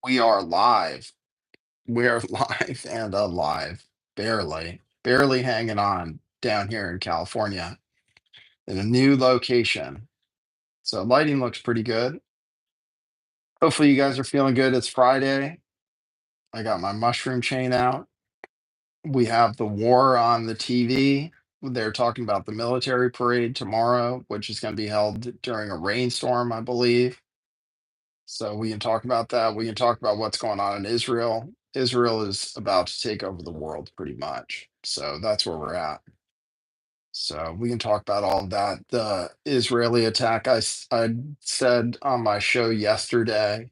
We are live. We are live and alive. Barely, barely hanging on down here in California in a new location. So lighting looks pretty good. Hopefully you guys are feeling good. It's Friday. I got my mushroom chain out. We have the war on the TV. They're talking about the military parade tomorrow, which is going to be held during a rainstorm, I believe. So we can talk about that. We can talk about what's going on in Israel. Israel is about to take over the world pretty much. So that's where we're at. So we can talk about all of that. The Israeli attack, I said on my show yesterday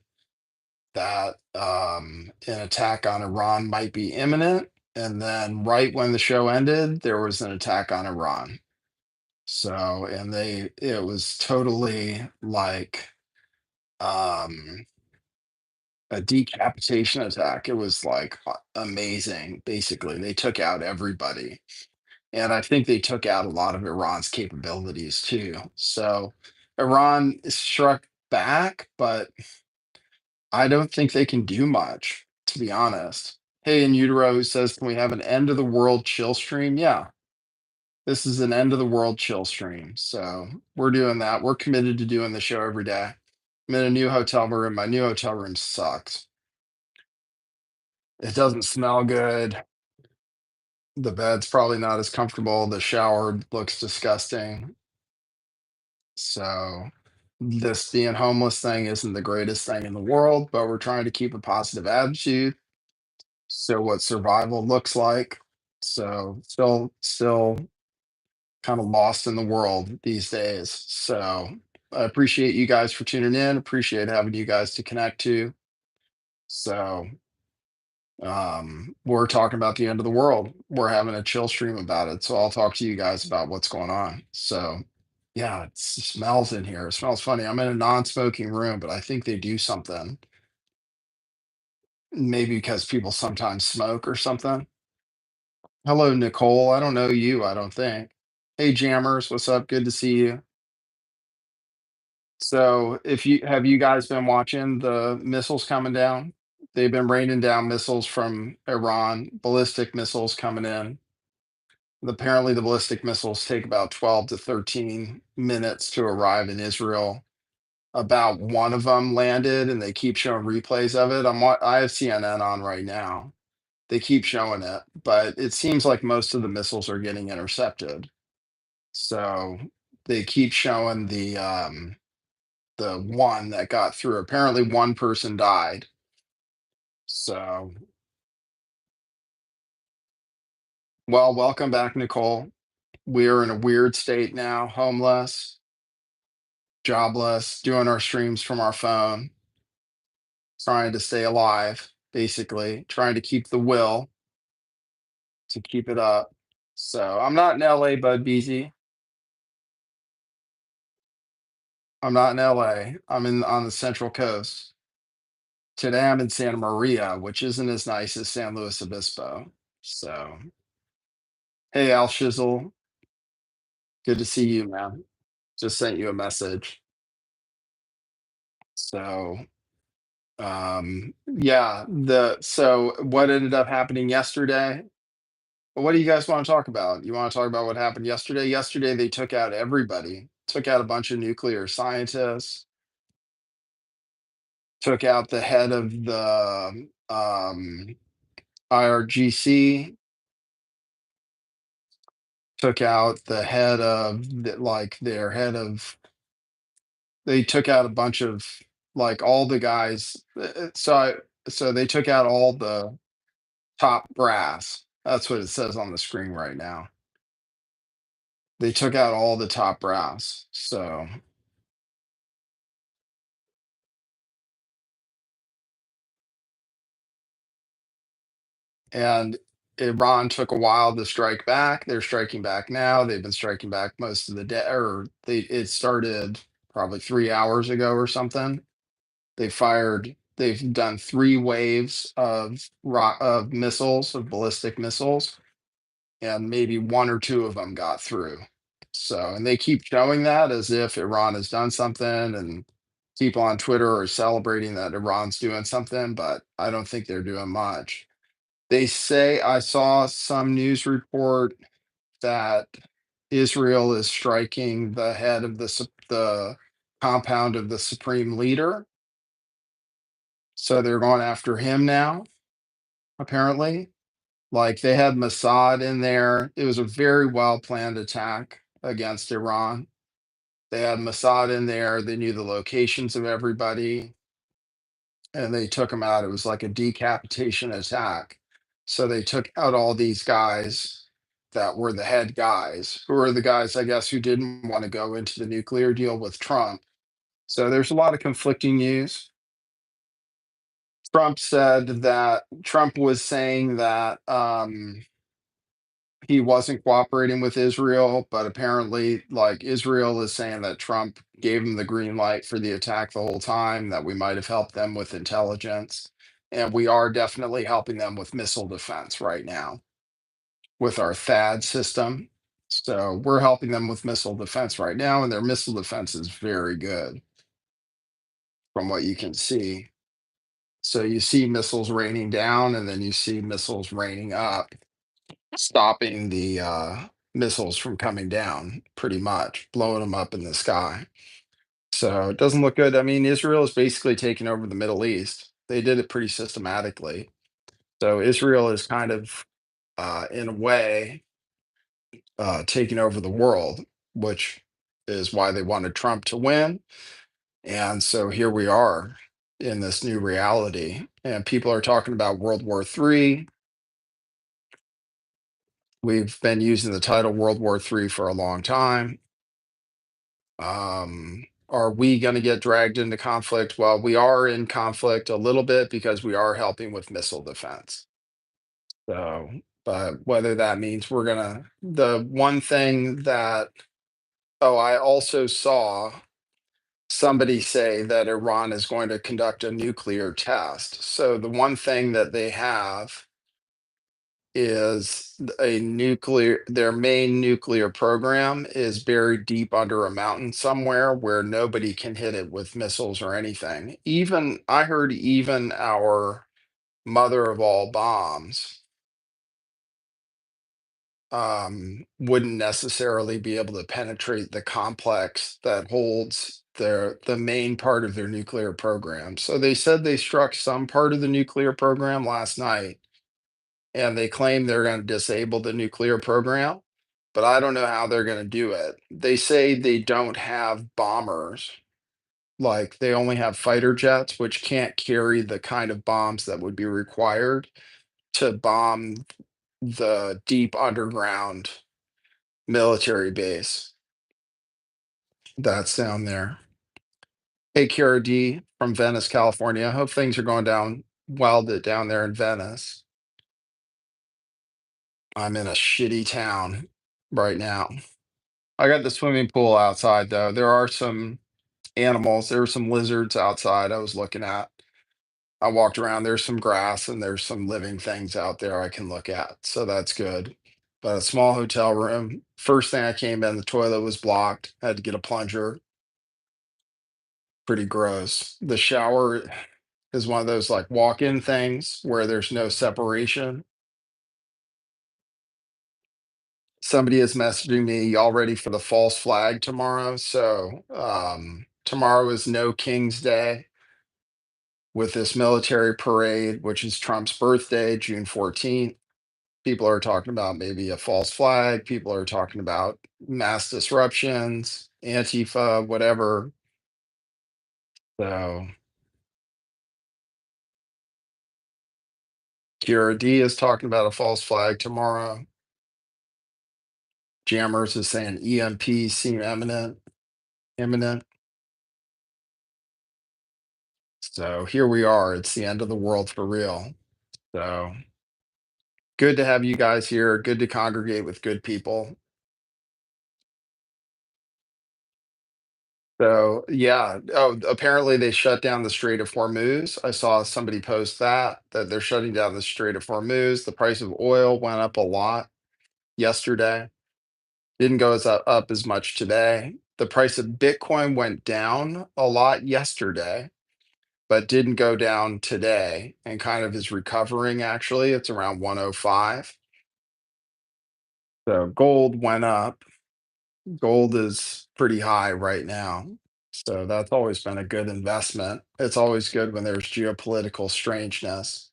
that an attack on Iran might be imminent. And then right when the show ended, there was an attack on Iran. So, and it was totally like, um, a decapitation attack. It was like amazing. Basically, they took out everybody, and I think they took out a lot of Iran's capabilities too. So Iran struck back, but I don't think they can do much, to be honest. Hey, in utero, who says, "Can we have an end of the world chill stream?" Yeah, this is an end of the world chill stream. So we're doing that. We're committed to doing the show every day. I'm in a new hotel room. My new hotel room sucks. It doesn't smell good. The bed's probably not as comfortable. The shower looks disgusting. So, this being homeless thing isn't the greatest thing in the world, but we're trying to keep a positive attitude. So, what survival looks like. So, still kind of lost in the world these days. So, I appreciate you guys for tuning in. Appreciate having you guys to connect to. So, we're talking about the end of the world. We're having a chill stream about it. So I'll talk to you guys about what's going on. So yeah, it smells in here. It smells funny. I'm in a non-smoking room, but I think they do something. Maybe because people sometimes smoke or something. Hello, Nicole. I don't know you, I don't think. Hey jammers, what's up? Good to see you. So if you have you guys been watching the missiles coming down? They've been raining down missiles from Iran, ballistic missiles coming in. Apparently, the ballistic missiles take about 12 to 13 minutes to arrive in Israel. About one of them landed, and they keep showing replays of it. I have CNN on right now. They keep showing it, but it seems like most of the missiles are getting intercepted. So they keep showing the one that got through. Apparently, one person died. So, well, welcome back, Nicole. We are in a weird state now, homeless, jobless, doing our streams from our phone, trying to stay alive, basically, trying to keep the will to keep it up. So I'm not in LA, Bud Beasy. I'm not in LA. I'm in on the Central Coast. Today I'm in Santa Maria, which isn't as nice as San Luis Obispo. So hey Al Shizzle, good to see you, man. Just sent you a message. So yeah, the so what ended up happening yesterday. Well, what do you guys want to talk about? You want to talk about what happened yesterday? Yesterday, they took out everybody, took out a bunch of nuclear scientists, took out the head of the IRGC, took out the head of like their head of, they took out a bunch of like all the guys. So they took out all the top brass. That's what it says on the screen right now. They took out all the top brass. So and Iran took a while to strike back. They're striking back now. They've been striking back most of the day, or it started probably 3 hours ago or something. They've done three waves of missiles, of ballistic missiles, and maybe one or two of them got through. So, and they keep showing that as if Iran has done something and people on Twitter are celebrating that Iran's doing something, but I don't think they're doing much. They say I saw some news report that Israel is striking the head of the compound of the supreme leader. So they're going after him now, apparently. Like they had Mossad in there. It was a very well planned attack against Iran. They had Mossad in there. They knew the locations of everybody and they took him out. It was like a decapitation attack. So they took out all these guys that were the head guys, who were the guys, I guess, who didn't want to go into the nuclear deal with Trump. So there's a lot of conflicting news. Trump was saying that he wasn't cooperating with Israel, but apparently, like Israel is saying that Trump gave him the green light for the attack the whole time, that we might have helped them with intelligence. And we are definitely helping them with missile defense right now with our THAAD system. So we're helping them with missile defense right now, and their missile defense is very good from what you can see. So you see missiles raining down, and then you see missiles raining up, stopping the missiles from coming down, pretty much blowing them up in the sky. So it doesn't look good. I mean, Israel is basically taking over the Middle East. They did it pretty systematically. So Israel is kind of, in a way, taking over the world, which is why they wanted Trump to win. And so here we are in this new reality, and people are talking about World War III. We've been using the title World War III for a long time. Are we going to get dragged into conflict? Well, we are in conflict a little bit because we are helping with missile defense. So, but whether that means the one thing that, oh, I also saw somebody say that Iran is going to conduct a nuclear test. So the one thing that they have is their main nuclear program is buried deep under a mountain somewhere where nobody can hit it with missiles or anything. Even I heard even our mother of all bombs wouldn't necessarily be able to penetrate the complex that holds the main part of their nuclear program. So they said they struck some part of the nuclear program last night, and they claim they're going to disable the nuclear program, but I don't know how they're going to do it. They say they don't have bombers, like they only have fighter jets, which can't carry the kind of bombs that would be required to bomb the deep underground military base that's down there. Hey, Kara D from Venice, California. I hope things are going down well down there in Venice. I'm in a shitty town right now. I got the swimming pool outside though. There are some animals. There were some lizards outside I was looking at. I walked around. There's some grass and there's some living things out there I can look at. So that's good. But a small hotel room. First thing I came in, the toilet was blocked. Had to get a plunger. Pretty gross. The shower is one of those like walk-in things where there's no separation. Somebody is messaging me, y'all ready for the false flag tomorrow? So tomorrow is No King's Day with this military parade, which is Trump's birthday, June 14th. People are talking about maybe a false flag. People are talking about mass disruptions, Antifa, whatever. So Kira D is talking about a false flag tomorrow. Jammers is saying EMP seem imminent. So here we are. It's the end of the world for real. So good to have you guys here. Good to congregate with good people. So yeah. Oh, apparently they shut down the Strait of Hormuz. I saw somebody post that they're shutting down the Strait of Hormuz. The price of oil went up a lot yesterday. Didn't go up as much today. The price of Bitcoin went down a lot yesterday, but didn't go down today and kind of is recovering actually. It's around 105. So gold went up. Gold is pretty high right now. So that's always been a good investment. It's always good when there's geopolitical strangeness.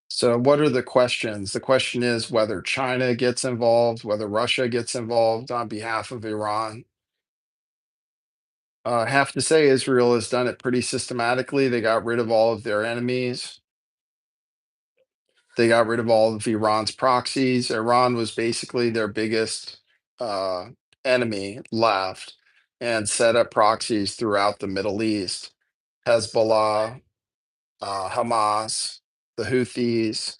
So, what are the questions? The question is whether China gets involved, whether Russia gets involved on behalf of Iran. I have to say, Israel has done it pretty systematically. They got rid of all of their enemies. They got rid of all of Iran's proxies. Iran was basically their biggest uh, enemy left and set up proxies throughout the Middle East. Hezbollah, Hamas, the Houthis,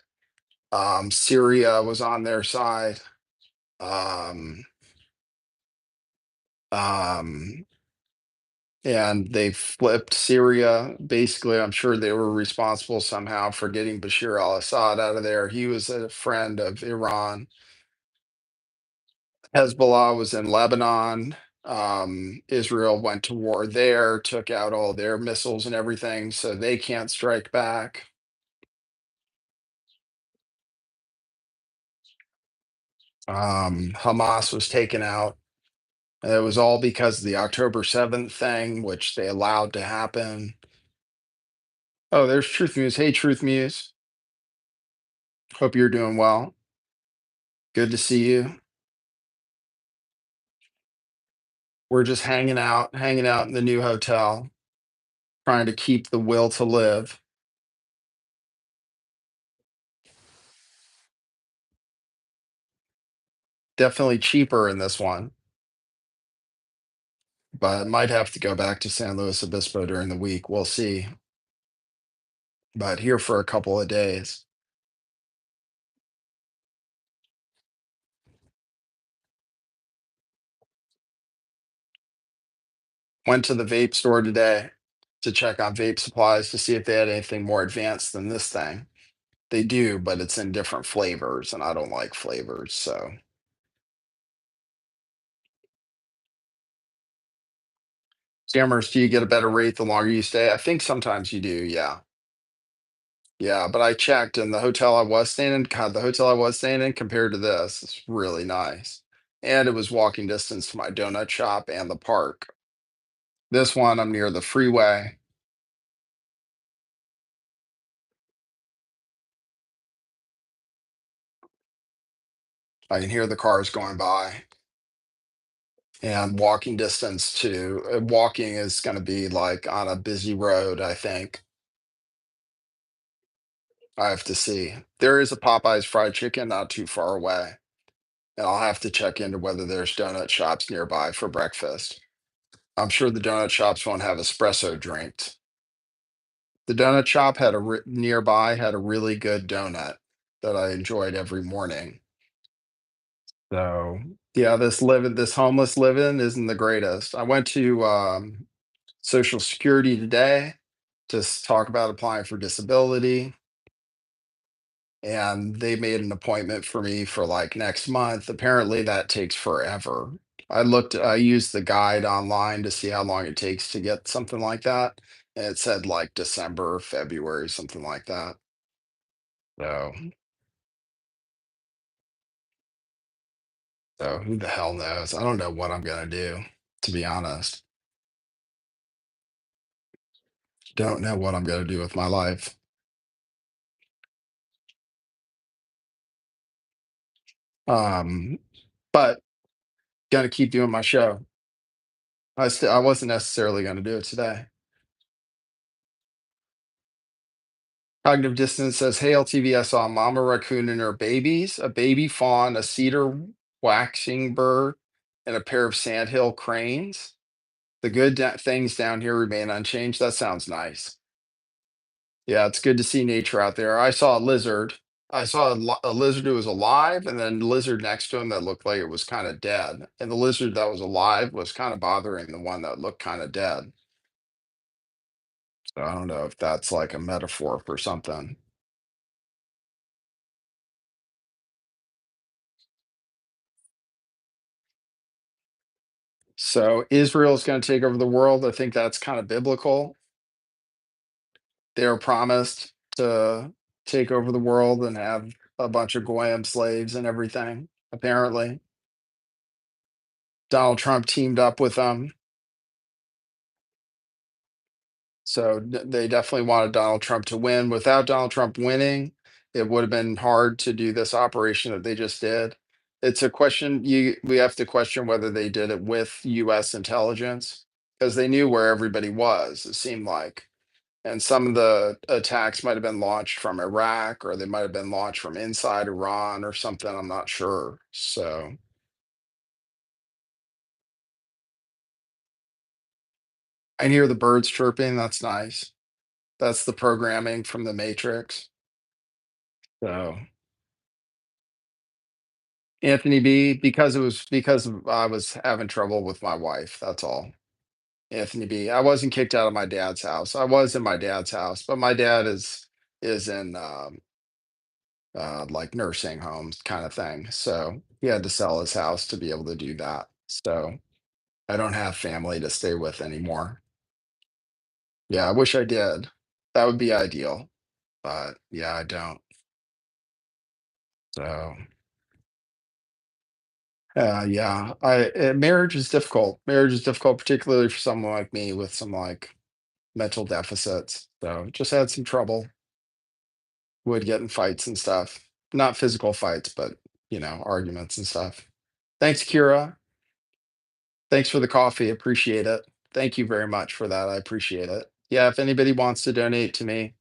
Syria was on their side. Um, um, and they flipped Syria. Basically, I'm sure they were responsible somehow for getting Bashir al-Assad out of there. He was a friend of Iran. Hezbollah was in Lebanon. Israel went to war there, took out all their missiles and everything, so they can't strike back. Hamas was taken out. And it was all because of the October 7th thing, which they allowed to happen. Oh, there's Truth Muse. Hey, Truth Muse. Hope you're doing well. Good to see you. We're just hanging out in the new hotel, trying to keep the will to live. Definitely cheaper in this one, but might have to go back to San Luis Obispo during the week. We'll see. But here for a couple of days. Went to the vape store today to check on vape supplies to see if they had anything more advanced than this thing. They do, but it's in different flavors, and I don't like flavors. So, scammers, do you get a better rate the longer you stay? I think sometimes you do. Yeah. Yeah. But I checked, and the hotel I was staying in, God, the hotel I was staying in compared to this, it's really nice. And it was walking distance to my donut shop and the park. This one, I'm near the freeway. I can hear the cars going by. And walking distance to walking is going to be like on a busy road, I think. I have to see. There is a Popeyes fried chicken not too far away, and I'll have to check into whether there's donut shops nearby for breakfast. I'm sure the donut shops won't have espresso drinks. The donut shop had nearby had a really good donut that I enjoyed every morning. So yeah, this homeless living isn't the greatest. I went to Social Security today to talk about applying for disability, and they made an appointment for me for like next month. Apparently, that takes forever. I used the guide online to see how long it takes to get something like that, and it said like December, February, something like that. So, so who the hell knows? I don't know what I'm gonna do, to be honest. Don't know what I'm gonna do with my life. Um, but gonna keep doing my show. I wasn't necessarily gonna do it today. Cognitive dissonance says, "Hey LTV, I saw a mama raccoon and her babies, a baby fawn, a cedar waxing bird, and a pair of sandhill cranes. The good things down here remain unchanged." That sounds nice. Yeah, it's good to see nature out there. I saw a lizard. I saw a lizard who was alive, and then a lizard next to him that looked like it was kind of dead. And the lizard that was alive was kind of bothering the one that looked kind of dead. So I don't know if that's like a metaphor for something. So Israel's going to take over the world. I think that's kind of biblical. They were promised to take over the world and have a bunch of goyim slaves and everything. Apparently, Donald Trump teamed up with them. So they definitely wanted Donald Trump to win. Without Donald Trump winning, it would have been hard to do this operation that they just did. It's a question we have to question whether they did it with US intelligence because they knew where everybody was, it seemed like. And some of the attacks might have been launched from Iraq or they might have been launched from inside Iran or something. I'm not sure. So I hear the birds chirping. That's nice. That's the programming from the Matrix. So Anthony B, because it was because I was having trouble with my wife. That's all. Anthony B. I wasn't kicked out of my dad's house. I was in my dad's house, but my dad is in like nursing homes kind of thing. So he had to sell his house to be able to do that. So I don't have family to stay with anymore. Yeah, I wish I did. That would be ideal. But yeah, I don't. So yeah, marriage is difficult. Marriage is difficult, particularly for someone like me with some like mental deficits. So just had some trouble. Would get in fights and stuff. Not physical fights, but arguments and stuff. Thanks, Kira. Thanks for the coffee. Appreciate it. Thank you very much for that. I appreciate it. Yeah, if anybody wants to donate to me,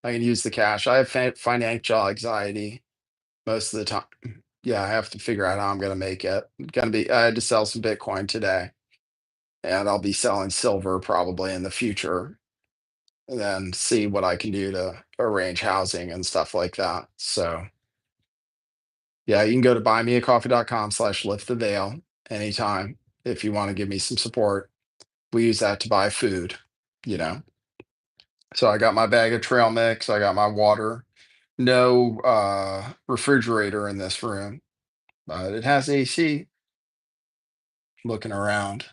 I can use the cash. I have financial anxiety most of the time. Yeah, I have to figure out how I'm going to make it. I had to sell some Bitcoin today, and I'll be selling silver probably in the future, and then see what I can do to arrange housing and stuff like that. So, yeah, you can go to buymeacoffee.com/lift the veil anytime if you want to give me some support. We use that to buy food, you know. So I got my bag of trail mix, I got my water. No refrigerator in this room, but it has AC. Looking around.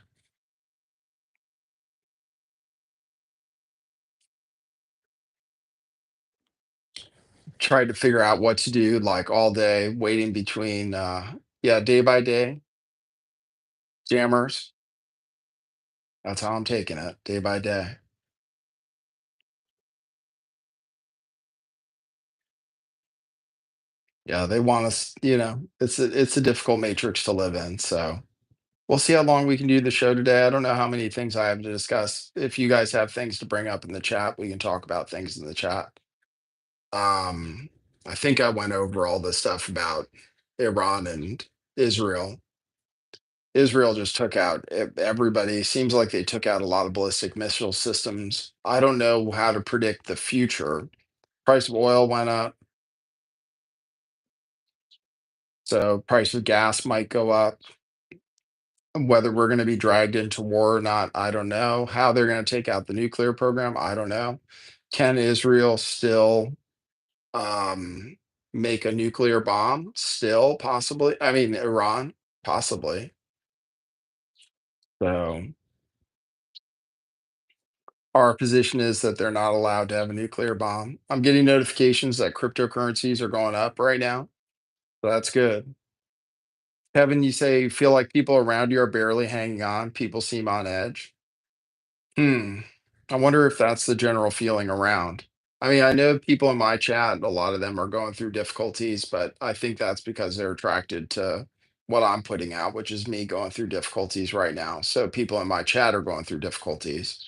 Tried to figure out what to do like all day, waiting between yeah, day by day, jammers. That's how I'm taking it, day by day. Yeah, they want us, it's a difficult matrix to live in. So we'll see how long we can do the show today. I don't know how many things I have to discuss. If you guys have things to bring up in the chat, we can talk about things in the chat. Um, I think I went over all the stuff about Iran and Israel. Israel just took out everybody. Seems like they took out a lot of ballistic missile systems. I don't know how to predict the future. Price of oil went up, so price of gas might go up. Whether we're going to be dragged into war or not, I don't know. How they're going to take out the nuclear program, I don't know. Can Israel still um, make a nuclear bomb? Still, possibly. I mean, Iran, possibly. So our position is that they're not allowed to have a nuclear bomb. I'm getting notifications that cryptocurrencies are going up right now. So that's good. Kevin, you say you feel like people around you are barely hanging on. People seem on edge. Hmm. I wonder if that's the general feeling around. I mean, I know people in my chat, a lot of them are going through difficulties, but I think that's because they're attracted to what I'm putting out, which is me going through difficulties right now. So people in my chat are going through difficulties,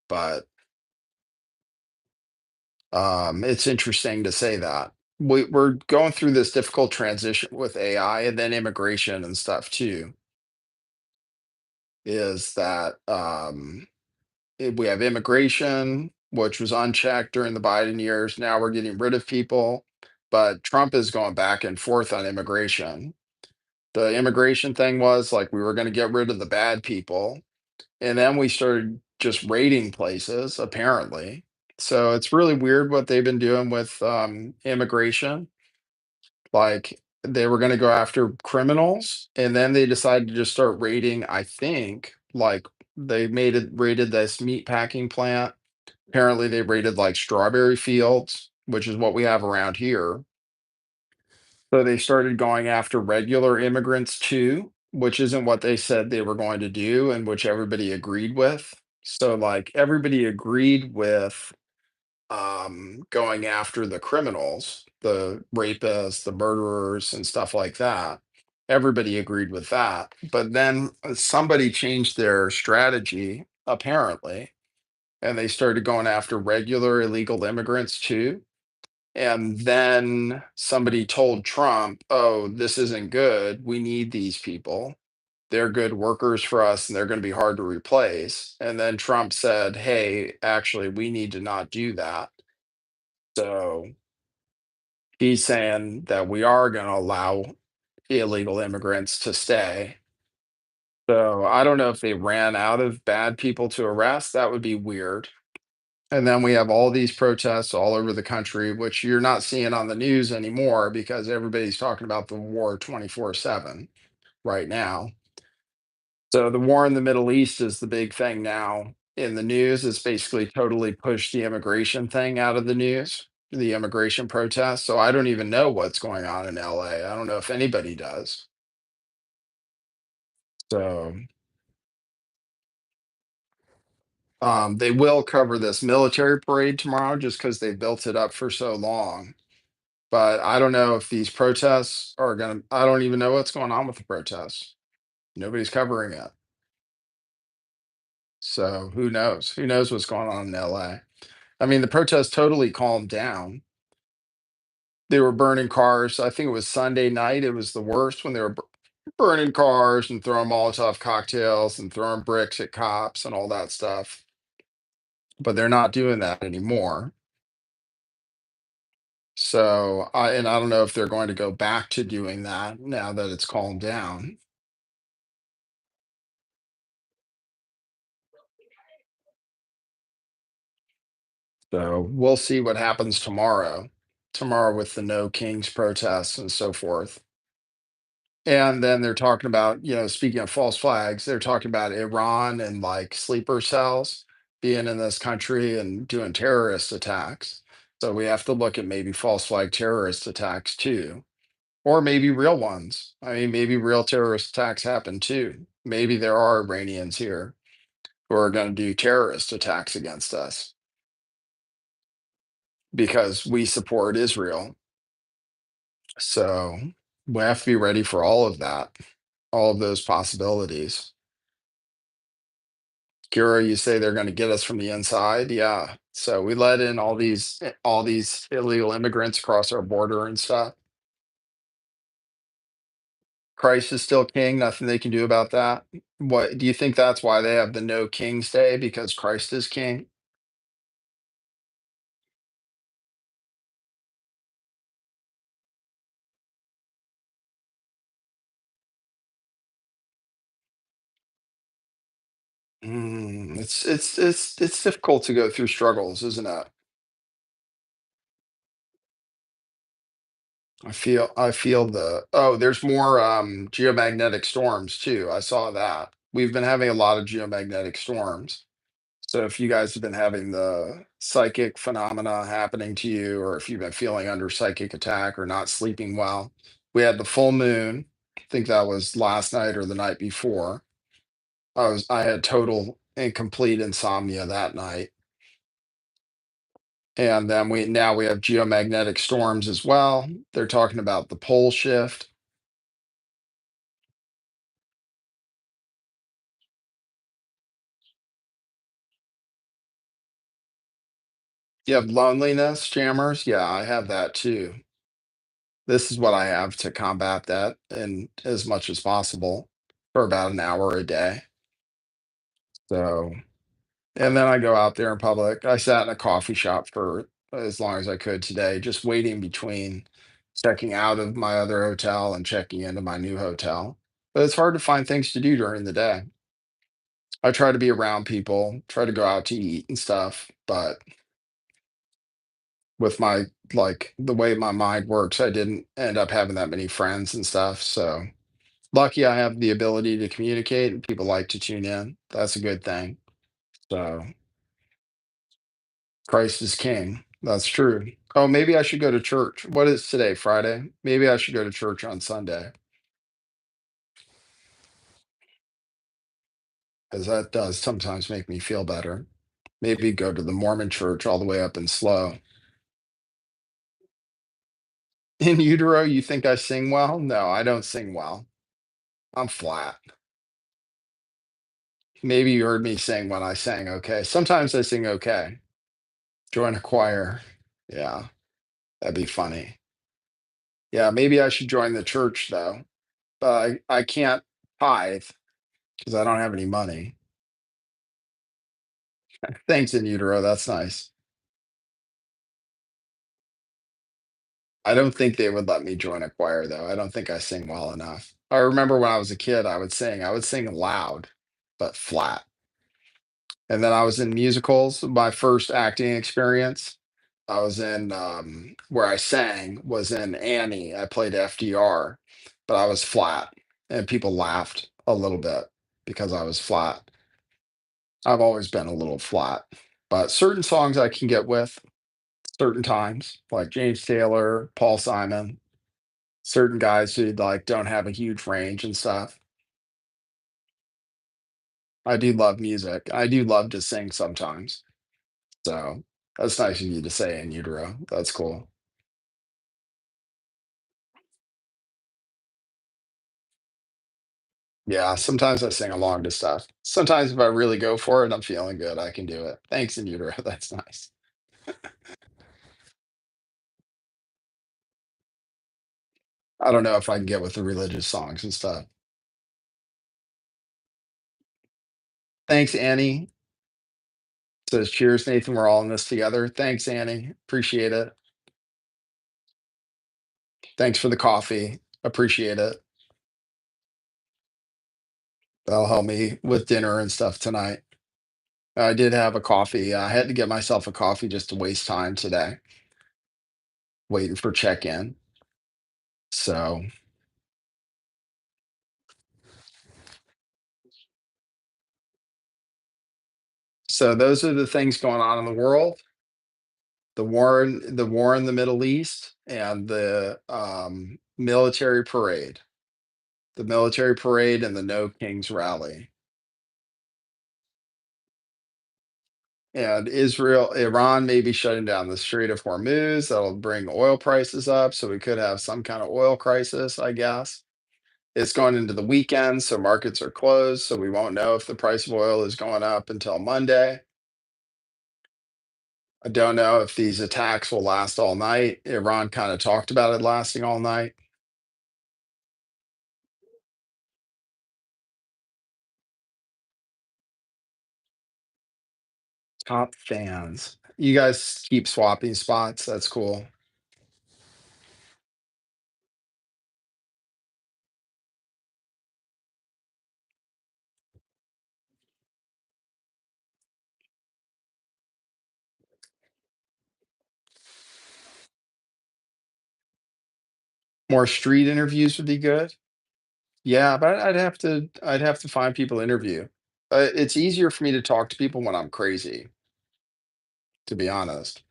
but it's interesting to say that. We're going through this difficult transition with AI and then immigration and stuff too. Is that we have immigration, which was unchecked during the Biden years. Now we're getting rid of people, but Trump is going back and forth on immigration. The immigration thing was like we were going to get rid of the bad people, and then we started just raiding places, apparently. So it's really weird what they've been doing with immigration. Like They were gonna go after criminals, and then they decided to just start raiding, I think, like, they made it raided this meat packing plant. Apparently, they raided, like, strawberry fields, which is what we have around here. So they started going after regular immigrants too, which isn't what they said they were going to do and which everybody agreed with. So, like, everybody agreed with going after the criminals, the rapists, the murderers, and stuff like that. Everybody agreed with that. But then somebody changed their strategy, apparently, and they started going after regular illegal immigrants too. And then somebody told Trump, oh, this isn't good. We need these people. They're good workers for us and they're going to be hard to replace. And then Trump said, hey, actually, we need to not do that. So he's saying that we are going to allow illegal immigrants to stay. So I don't know if they ran out of bad people to arrest. That would be weird. And then we have all these protests all over the country, which you're not seeing on the news anymore because everybody's talking about the war 24/7 right now. So the war in the Middle East is the big thing now in the news. It's basically totally pushed the immigration thing out of the news, the immigration protests. So I don't even know what's going on in LA. I don't know if anybody does. So they will cover this military parade tomorrow just because they built it up for so long. But I don't know if these protests are gonna I don't even know what's going on with the protests. Nobody's covering it. So who knows? Who knows what's going on in LA? I mean, the protests totally calmed down. They were burning cars. I think it was Sunday night. It was the worst when they were burning cars and throwing Molotov cocktails and throwing bricks at cops and all that stuff. But they're not doing that anymore. So I don't know if they're going to go back to doing that now that it's calmed down. So we'll see what happens tomorrow with the No Kings protests and so forth. And then they're talking about, speaking of false flags, they're talking about Iran and like sleeper cells being in this country and doing terrorist attacks. So we have to look at maybe false flag terrorist attacks too, or maybe real ones. I mean, maybe real terrorist attacks happen too. Maybe there are Iranians here who are going to do terrorist attacks against us because we support Israel. So we have to be ready for all of that, all of those possibilities. Kira, you say they're going to get us from the inside. Yeah. So we let in all these illegal immigrants across our border and stuff. Christ is still king. Nothing they can do about that. What do you think that's why they have the No King's Day? Because Christ is king? It's difficult to go through struggles, isn't it? I feel there's more geomagnetic storms too. I saw that. We've been having a lot of geomagnetic storms. So if you guys have been having the psychic phenomena happening to you, or if you've been feeling under psychic attack or not sleeping well, we had the full moon. I think that was last night or the night before. I had total and complete insomnia that night. And then we have geomagnetic storms as well. They're talking about the pole shift. You have loneliness, jammers. Yeah, I have that too. This is what I have to combat that and as much as possible for about an hour a day. So, and then I go out there in public. I sat in a coffee shop for as long as I could today, just waiting between checking out of my other hotel and checking into my new hotel. But it's hard to find things to do during the day. I try to be around people, try to go out to eat and stuff, but with my like the way my mind works. I didn't end up having that many friends and stuff. So lucky I have the ability to communicate and people like to tune in. That's a good thing. So Christ is king. That's true. Oh, maybe I should go to church. What is today? Friday? Maybe I should go to church on Sunday because that does sometimes make me feel better. Maybe go to the Mormon church all the way up in Slow. In utero, you think I sing well? No, I don't sing well. I'm flat. Maybe you heard me sing when I sang okay. Sometimes I sing okay. Join a choir. Yeah, that'd be funny. Yeah, maybe I should join the church though. But I can't tithe because I don't have any money. Thanks, in utero. That's nice. I don't think they would let me join a choir though. I don't think I sing well enough. I remember when I was a kid, I would sing loud, but flat. And then I was in musicals. My first acting experience, I was in where I sang was in Annie. I played FDR, but I was flat, and people laughed a little bit because I was flat. I've always been a little flat, but certain songs I can get with certain times, like James Taylor, Paul Simon, certain guys who like don't have a huge range and stuff. I do love music. I do love to sing sometimes. So that's nice of you to say, in utero. That's cool. Yeah, sometimes I sing along to stuff. Sometimes if I really go for it, I'm feeling good, I can do it. Thanks, in utero. That's nice. I don't know if I can get with the religious songs and stuff. Thanks, Annie. Says cheers, Nathan. We're all in this together. Thanks, Annie. Appreciate it. Thanks for the coffee. Appreciate it. That'll help me with dinner and stuff tonight. I did have a coffee. I had to get myself a coffee just to waste time today, waiting for check-in. So, so those are the things going on in the world. The war in the Middle East and the military parade. The military parade and the No Kings rally. And Iran may be shutting down the Strait of Hormuz. That'll bring oil prices up. So we could have some kind of oil crisis, I guess. It's going into the weekend, so markets are closed. So we won't know if the price of oil is going up until Monday. I don't know if these attacks will last all night. Iran kind of talked about it lasting all night. Top fans. You guys keep swapping spots. That's cool. More street interviews would be good. Yeah, but I'd have to find people to interview. It's easier for me to talk to people when I'm crazy, to be honest.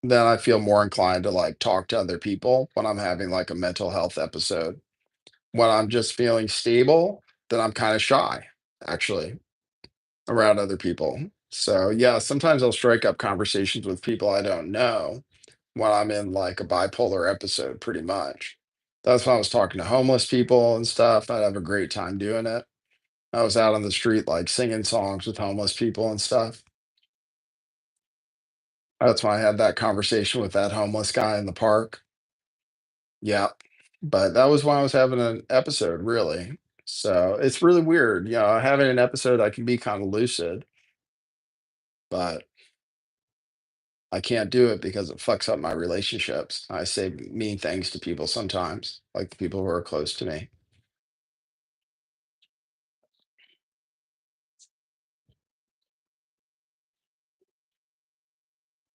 Then I feel more inclined to like talk to other people when I'm having like a mental health episode. When I'm just feeling stable, then I'm kind of shy, actually, around other people. So yeah, sometimes I'll strike up conversations with people I don't know when I'm in like a bipolar episode, pretty much. That's when I was talking to homeless people and stuff. I'd have a great time doing it. I was out on the street like singing songs with homeless people and stuff. That's when I had that conversation with that homeless guy in the park. Yeah. But that was when I was having an episode, really. So it's really weird. Having an episode, I can be kind of lucid, but I can't do it because it fucks up my relationships. I say mean things to people sometimes, like the people who are close to me.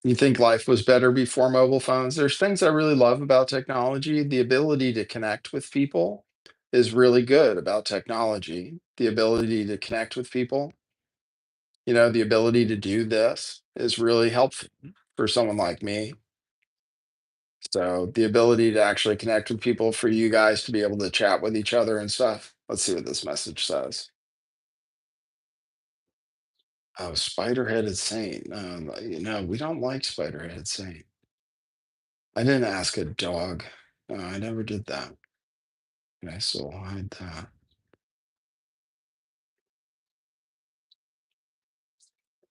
You think life was better before mobile phones? There's things I really love about technology. The ability to connect with people is really good about technology. The ability to connect with people, the ability to do this is really helpful for someone like me. So the ability to actually connect with people for you guys to be able to chat with each other and stuff. Let's see what this message says. Oh, spider-headed saint. We don't like spider-headed saint. I didn't ask a dog. I never did that. Okay, so I'll hide that.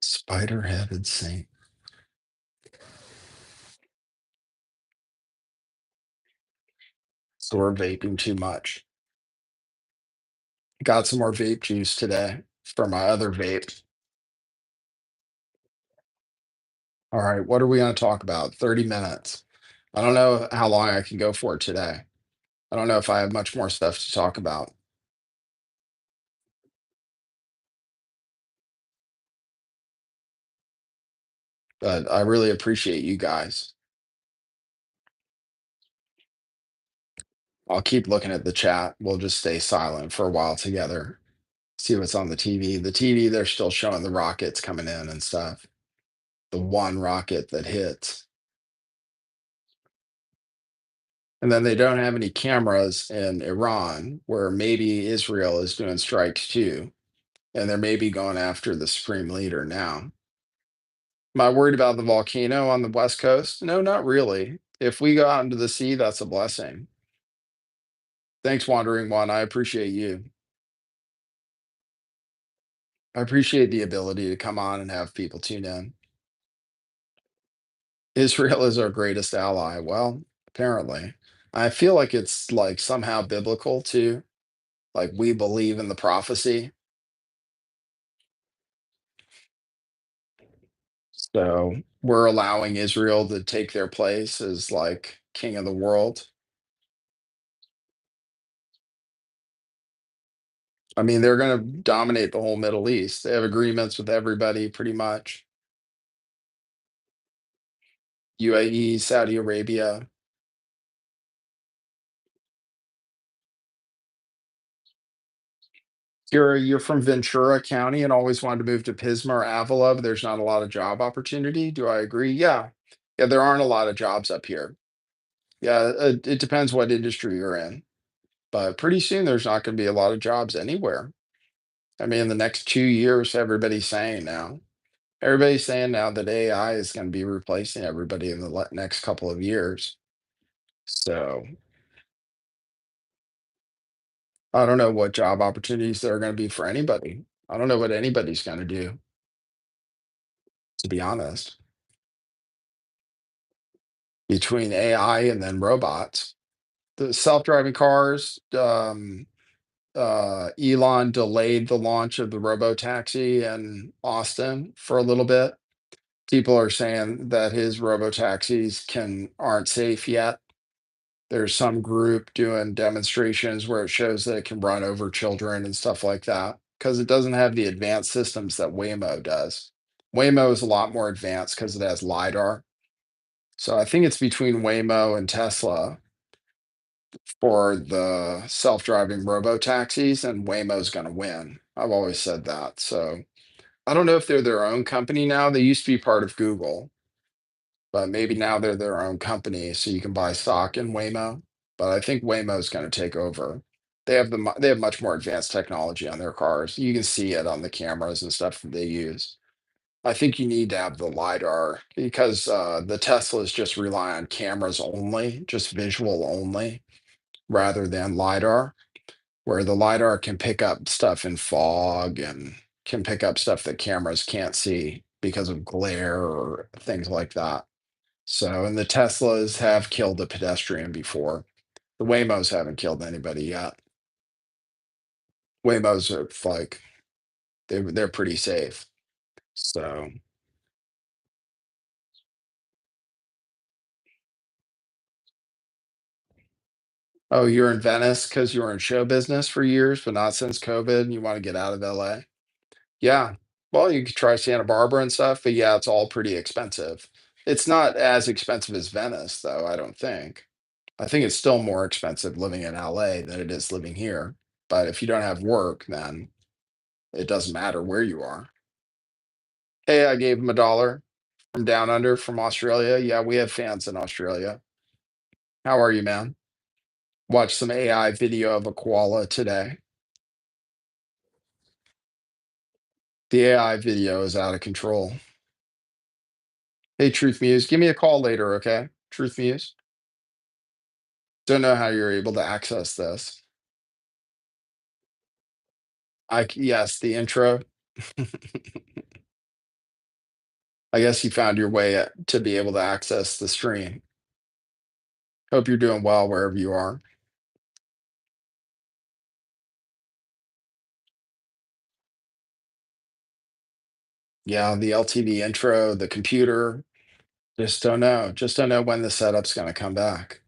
Spider-headed saint. So we're vaping too much. Got some more vape juice today for my other vape. All right, what are we going to talk about? 30 minutes. I don't know how long I can go for today. I don't know if I have much more stuff to talk about, but I really appreciate you guys. I'll keep looking at the chat. We'll just stay silent for a while together. See what's on the TV. The TV, they're still showing the rockets coming in and stuff. The one rocket that hits. And then they don't have any cameras in Iran, where maybe Israel is doing strikes too. And they're maybe going after the supreme leader now. Am I worried about the volcano on the West Coast? No, not really. If we go out into the sea, that's a blessing. Thanks, Wandering One. I appreciate you. I appreciate the ability to come on and have people tune in. Israel is our greatest ally. Well, apparently. I feel like it's like somehow biblical too. Like we believe in the prophecy. So we're allowing Israel to take their place as like king of the world. I mean, they're going to dominate the whole Middle East. They have agreements with everybody pretty much. UAE, Saudi Arabia. You're from Ventura County and always wanted to move to Pismo or Avila, but there's not a lot of job opportunity. Do I agree? Yeah. Yeah, there aren't a lot of jobs up here. Yeah, it depends what industry you're in, but pretty soon there's not going to be a lot of jobs anywhere. I mean, in the next 2 years, everybody's saying now. Everybody's saying now that AI is going to be replacing everybody in the next couple of years. So I don't know what job opportunities there are going to be for anybody. I don't know what anybody's going to do, to be honest, between AI and then robots. The self-driving cars, Elon delayed the launch of the robo taxi in Austin for a little bit. People are saying that his robo taxis can aren't safe yet. There's some group doing demonstrations where it shows that it can run over children and stuff like that because it doesn't have the advanced systems that Waymo does. Waymo is a lot more advanced because it has LiDAR. So I think it's between Waymo and Tesla for the self-driving robo taxis, and Waymo's going to win. I've always said that. So I don't know if they're their own company now. They used to be part of Google, but maybe now they're their own company, so you can buy stock in Waymo. But I think Waymo's going to take over. They have much more advanced technology on their cars. You can see it on the cameras and stuff that they use. I think you need to have the lidar because the Teslas just rely on cameras only, just visual only, rather than lidar. Where the lidar can pick up stuff in fog and can pick up stuff that cameras can't see because of glare or things like that. So, and the Teslas have killed a pedestrian before. The Waymos haven't killed anybody yet. Waymos are like they're pretty safe. So, oh, you're in Venice because you were in show business for years, but not since COVID. And you want to get out of LA? Yeah. Well, you could try Santa Barbara and stuff, but yeah, it's all pretty expensive. It's not as expensive as Venice, though, I don't think. I think it's still more expensive living in LA than it is living here. But if you don't have work, then it doesn't matter where you are. Hey, I gave him $1 from down under from Australia. Yeah, we have fans in Australia. How are you, man? Watch some AI video of a koala today. The AI video is out of control. Hey, Truth Muse, give me a call later, okay? Truth Muse. Don't know how you're able to access this. Yes, the intro. I guess you found your way to be able to access the stream. Hope you're doing well wherever you are. Yeah, the LTV intro, the computer. Just don't know. Just don't know when the setup's going to come back.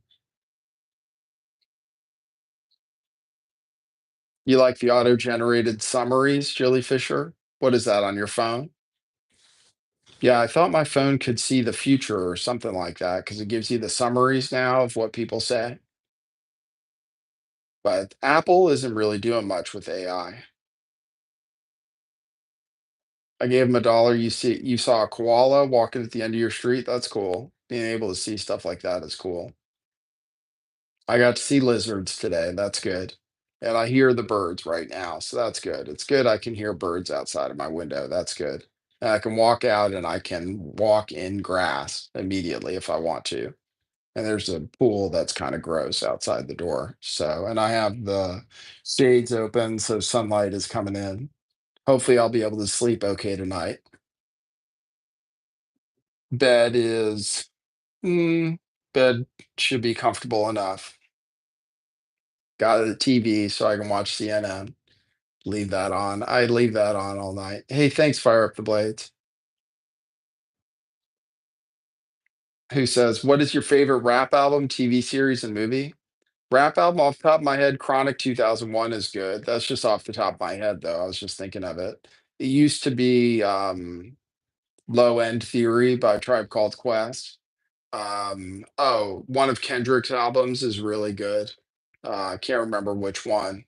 You like the auto-generated summaries, Jilly Fisher? What is that on your phone? Yeah, I thought my phone could see the future or something like that because it gives you the summaries now of what people say. But Apple isn't really doing much with AI. I gave him $1. You saw a koala walking at the end of your street. That's cool. Being able to see stuff like that is cool. I got to see lizards today. That's good. And I hear the birds right now. So that's good. It's good I can hear birds outside of my window. That's good. And I can walk out and I can walk in grass immediately if I want to. And there's a pool that's kind of gross outside the door. So, and I have the shades open so sunlight is coming in. Hopefully, I'll be able to sleep okay tonight. Bed is, mm, bed should be comfortable enough. Got the TV so I can watch CNN. Leave that on. I leave that on all night. Hey, thanks, Fire Up the Blades. Who says, what is your favorite rap album, TV series, and movie? Rap album off the top of my head, Chronic 2001 is good. That's just off the top of my head, though. I was just thinking of it. It used to be Low End Theory by Tribe Called Quest. Oh, one of Kendrick's albums is really good. I can't remember which one,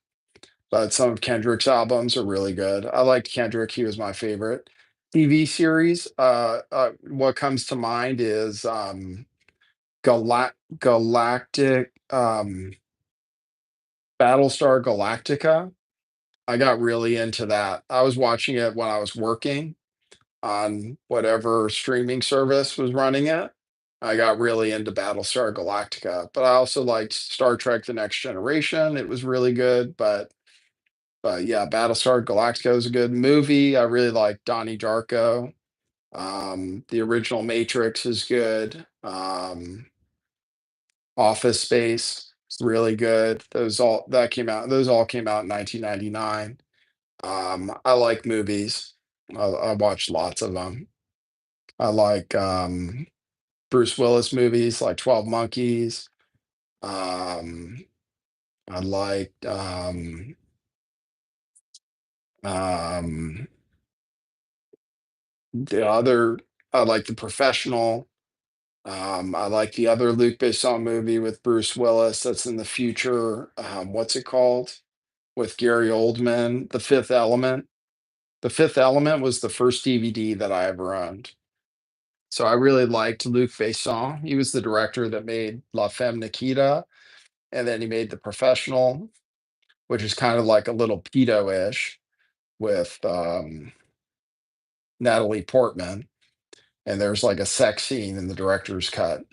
but some of Kendrick's albums are really good. I liked Kendrick. He was my favorite. TV series, what comes to mind is Galactic Battlestar Galactica. I got really into that. I was watching it when I was working on whatever streaming service was running it. I got really into Battlestar Galactica, but I also liked Star Trek: The Next Generation. It was really good, but yeah, Battlestar Galactica is a good movie. I really like Donnie Darko. The original Matrix is good. Office Space is really good. Those all came out in 1999. I like movies. I watch lots of them. I like Bruce Willis movies like 12 Monkeys. Um, I like um, the other. I like The Professional. I like the other Luc Besson movie with Bruce Willis that's in the future. What's it called? With Gary Oldman, The Fifth Element. The Fifth Element was the first DVD that I ever owned. So I really liked Luc Besson. He was the director that made La Femme Nikita, and then he made The Professional, which is kind of like a little pedo-ish with Natalie Portman. And there's like a sex scene in the director's cut.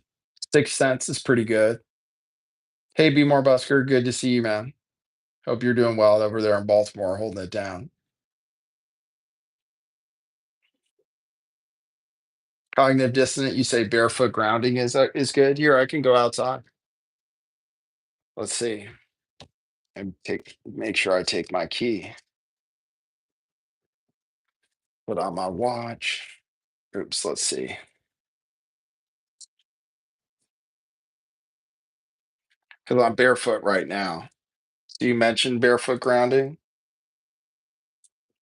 Sixth Sense is pretty good. Hey, Be More Busker, good to see you, man. Hope you're doing well over there in Baltimore, holding it down. Cognitive dissonant, you say barefoot grounding is good. Here, I can go outside. Let's see. And make sure I take my key. Put on my watch. Oops, let's see. Because I'm barefoot right now. So you mentioned barefoot grounding.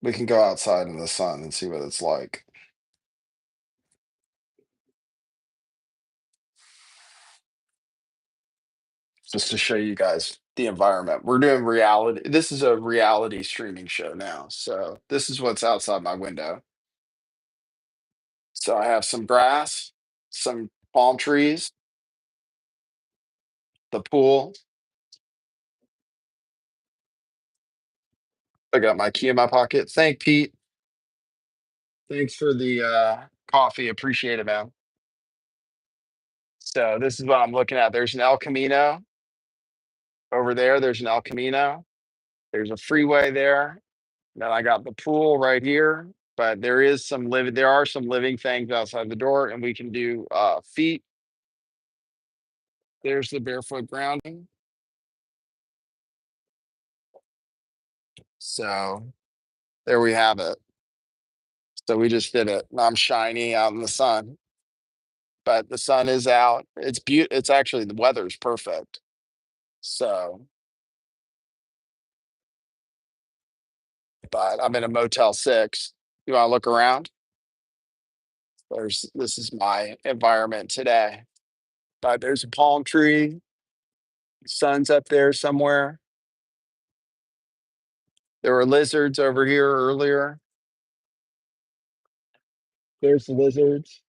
We can go outside in the sun and see what it's like. just to show you guys the environment. We're doing reality. This is a reality streaming show now. So this is what's outside my window. So I have some grass, some palm trees, the pool. I got my key in my pocket. Thank Pete. Thanks for the coffee. Appreciate it, man. So this is what I'm looking at. There's an El Camino over there. There's an El Camino. There's a freeway there. Then I got the pool right here. But there are some living things outside the door, and we can do feet. There's the barefoot grounding. So there we have it. So we just did it. And I'm shiny out in the sun, but the sun is out. It's beautiful. It's actually the weather's perfect. So, but I'm in a Motel 6. You want to look around? This is my environment today. But there's a palm tree. Sun's up there somewhere. There were lizards over here earlier. There's the lizards.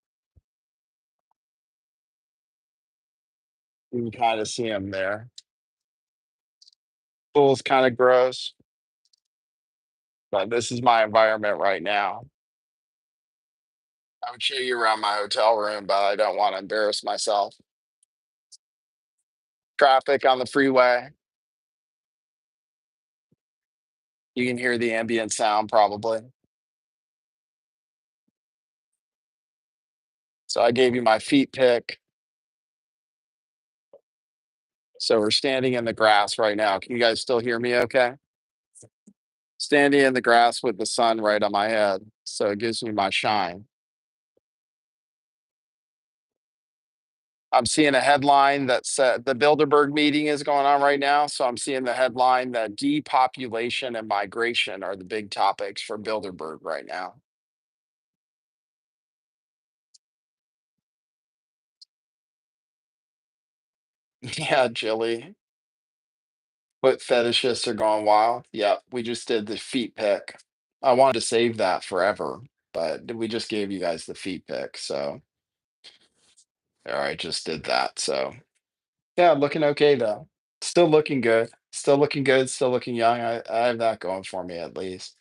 You can kind of see them there. Pool's kind of gross, but this is my environment right now. I would show you around my hotel room, but I don't want to embarrass myself. Traffic on the freeway. You can hear the ambient sound probably. So I gave you my feet pick. So we're standing in the grass right now. Can you guys still hear me okay? Standing in the grass with the sun right on my head. So it gives me my shine. I'm seeing a headline that said the Bilderberg meeting is going on right now. So I'm seeing the headline that depopulation and migration are the big topics for Bilderberg right now. Yeah, Jilly. Foot fetishists are going wild. Yep, we just did the feet pick. I wanted to save that forever, but we just gave you guys the feet pick. So, all right, just did that. So, yeah, looking okay though. Still looking good. Still looking good. Still looking young. I have that going for me at least.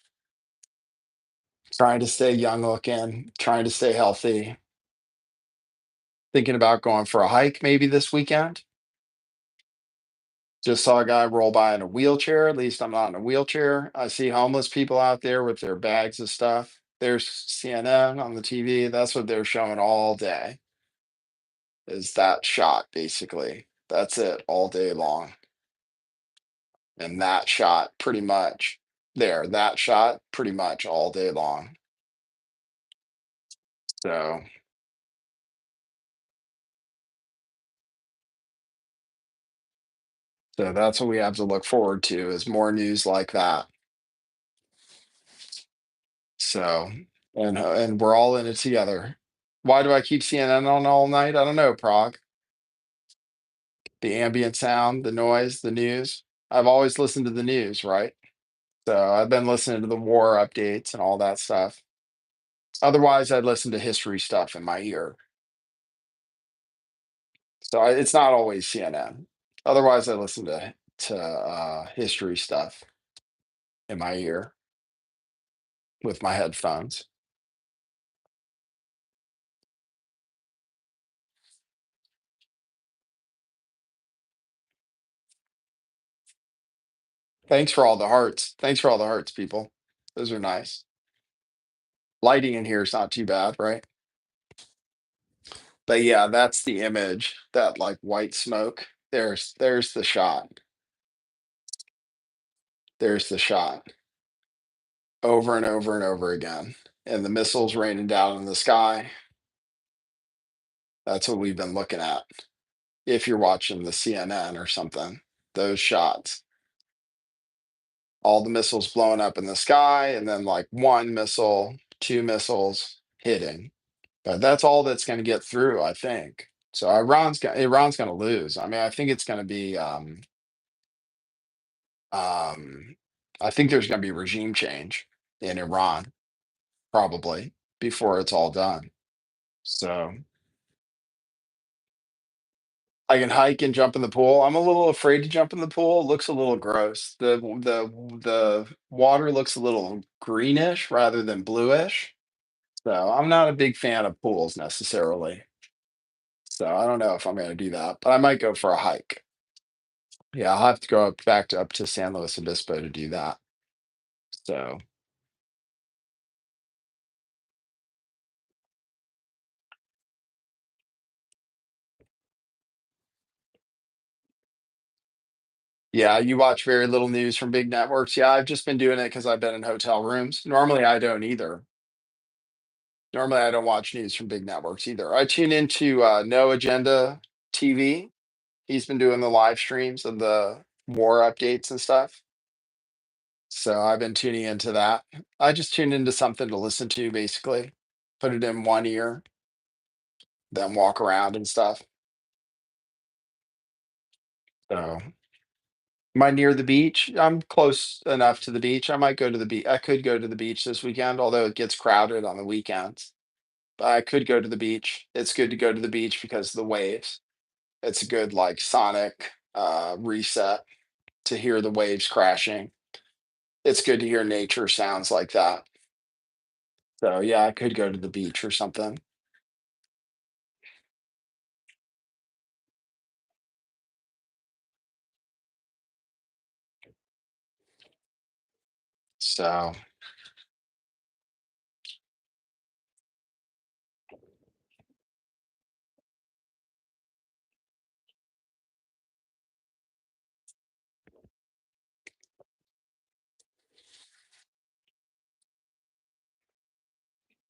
Trying to stay young looking, trying to stay healthy. Thinking about going for a hike maybe this weekend. Just saw a guy roll by in a wheelchair. At least I'm not in a wheelchair. I see homeless people out there with their bags of stuff. There's CNN on the TV. That's what they're showing all day. Is that shot basically? That's it all day long. And that shot pretty much there. That shot pretty much all day long. So that's what we have to look forward to is more news like that. So and we're all in it together. Why do I keep CNN on all night? I don't know, Prague. The ambient sound, the noise, the news. I've always listened to the news, right? So I've been listening to the war updates and all that stuff. Otherwise, I'd listen to history stuff in my ear. So it's not always CNN. Otherwise, I listen to history stuff in my ear with my headphones. Thanks for all the hearts. Thanks for all the hearts, people. Those are nice. Lighting in here is not too bad, right? But yeah, that's the image. That like white smoke. There's the shot. There's the shot. Over and over and over again. And the missiles raining down in the sky. That's what we've been looking at. If you're watching the CNN or something, those shots. All the missiles blowing up in the sky, and then like one missile, two missiles hitting. But that's all that's going to get through, I think. So Iran's going to lose. I mean, I think it's going to be. Um, I think there's going to be regime change in Iran probably before it's all done. So I can hike and jump in the pool. I'm a little afraid to jump in the pool. It looks a little gross. The water looks a little greenish rather than bluish. So I'm not a big fan of pools necessarily. So I don't know if I'm going to do that, but I might go for a hike. Yeah, I'll have to go up to San Luis Obispo to do that. So yeah, you watch very little news from big networks. Yeah, I've just been doing it because I've been in hotel rooms. Normally, I don't either. Normally, I don't watch news from big networks either. I tune into No Agenda TV. He's been doing the live streams of the war updates and stuff. So I've been tuning into that. I just tune into something to listen to, basically. Put it in one ear, then walk around and stuff. So, am I near the beach? I'm close enough to the beach. I might go to the beach. I could go to the beach this weekend, although it gets crowded on the weekends. But I could go to the beach. It's good to go to the beach because of the waves. It's a good like sonic reset to hear the waves crashing. It's good to hear nature sounds like that. So yeah, I could go to the beach or something. So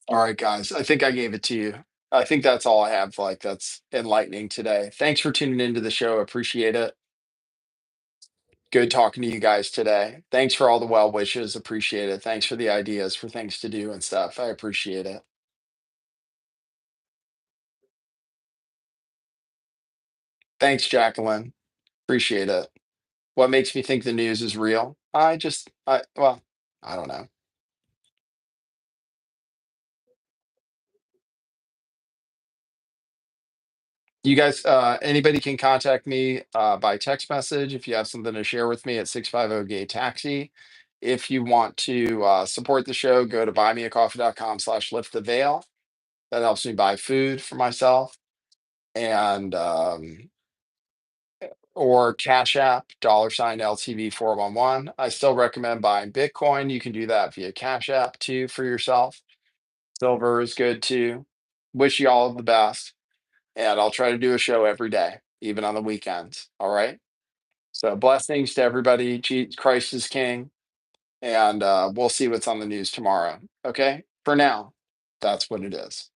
all right, guys. I think I gave it to you. I think that's all I have. Like that's enlightening today. Thanks for tuning into the show. Appreciate it. Good talking to you guys today. Thanks for all the well wishes. Appreciate it. Thanks for the ideas for things to do and stuff. I appreciate it. Thanks, Jacqueline. Appreciate it. What makes me think the news is real? Well, I don't know. You guys, anybody can contact me by text message if you have something to share with me at 650 Gay Taxi. If you want to support the show, go to buymeacoffee.com/slash lift the veil. That helps me buy food for myself. And or Cash App, $ LTV411. I still recommend buying Bitcoin. You can do that via Cash App too for yourself. Silver is good too. Wish you all the best. And I'll try to do a show every day, even on the weekends. All right. So blessings to everybody. Christ is King. And we'll see what's on the news tomorrow. Okay. For now, that's what it is.